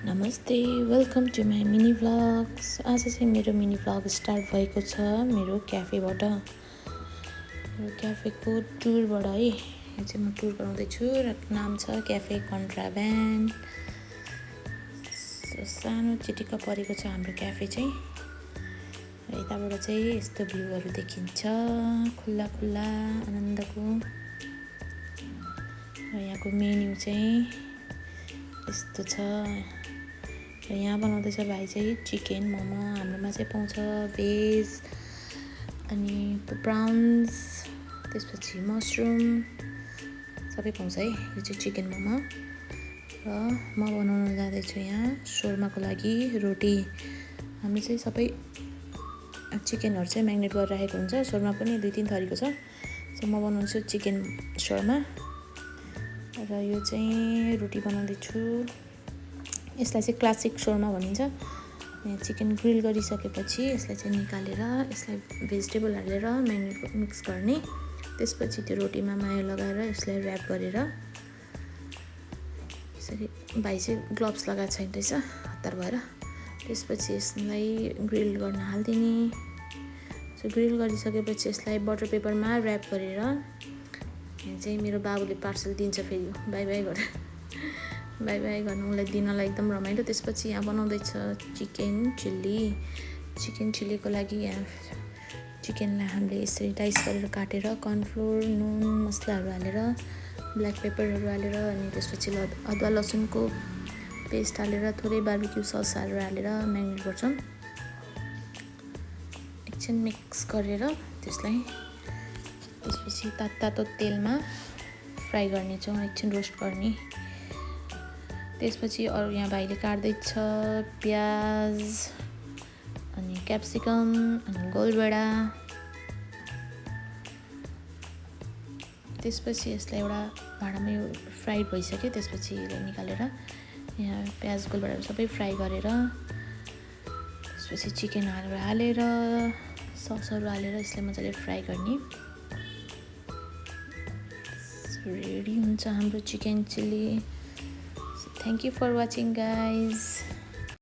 नमस्ते, welcome to my mini vlogs. आज चाहिँ मेरो मिनी भ्लग स्टार्ट भएको छ मेरो क्याफेबाट, यो क्याफेको टुरबाट है। यो चाहिँ म टुर गराउँदैछु र नाम छ क्याफे कन्ट्राब्यान्ड। सानो चिटिक्क परेको छ हाम्रो क्याफे चाहिँ, र यताबाट चाहिँ यस्तो भ्यूहरू देखिन्छ, खुल्ला खुल्ला आनन्दको। र यहाँको मेन्यु चाहिँ यस्तो छ। र यहाँ बनाउँदैछ भाइ चाहिँ चिकन मोमो। हाम्रोमा चाहिँ पाउँछ भेज अनि प्राउन्स, त्यसपछि मसरुम सबै पाउँछ है। यो चाहिँ चिकन मोमो। र म बनाउन जाँदैछु यहाँ शोर्माको लागि रोटी। हाम्रो चाहिँ सबै चिकनहरू चाहिँ म्यारिनेट गरेर राखेको हुन्छ। शोर्मा पनि 2-3 थरीको छ। सो म बनाउँछु चिकन शोर्मा। र यो चाहिँ रोटी बनाउँदैछु। यसलाई चाहिँ क्लासिक शोर्मा भनिन्छ। यहाँ चिकन ग्रिल गरिसकेपछि यसलाई चाहिँ निकालेर यसलाई भेजिटेबल हालेर म्यारिनेट मिक्स गर्ने। त्यसपछि त्यो रोटीमा माया लगाएर यसलाई ऱ्याप गरेर यसरी, भाइ चाहिँ ग्लोभ्स लगाएको छैन रहेछ हतार भएर। त्यसपछि यसलाई ग्रिल गर्न हालिदिने। सो ग्रिल गरिसकेपछि यसलाई बटर पेपरमा ऱ्याप गरेर, यहाँ चाहिँ मेरो बाबुले पार्सल दिन्छ फेरि बाई बाई गरेर, बाई बाई गर्नु उसलाई दिनलाई एकदम रमाइलो। त्यसपछि यहाँ बनाउँदैछ चिकन चिल्ली। चिकन चिल्लीको लागि यहाँ चिकनलाई हामीले यसरी डाइस गरेर काटेर कर्नफ्लोर, नुन, मसलाहरू हालेर, ब्ल्याक पेपरहरू हालेर, अनि त्यसपछि अदुवा लसुनको पेस्ट हालेर, थोरै बार्बिक्यू ससहरू हालेर म्यारिनेट गर्छौँ। एकछिन मिक्स गरेर त्यसपछि तातो तेलमा फ्राई गर्नेछौँ, एकछिन रोस्ट गर्ने। त्यसपछि अरू यहाँ भाइले काट्दैछ प्याज अनि क्याप्सिकम अनि गोलभेडा। त्यसपछि यसलाई एउटा भाँडामा यो फ्राइड भइसक्यो। त्यसपछि यसलाई निकालेर यहाँ प्याज गोलभेडाहरू सबै फ्राई गरेर, त्यसपछि चिकनहरू हालेर ससहरू हालेर यसलाई मजाले फ्राई गर्ने। रेडी हुन्छ हाम्रो chicken chilli. Thank you for watching, guys.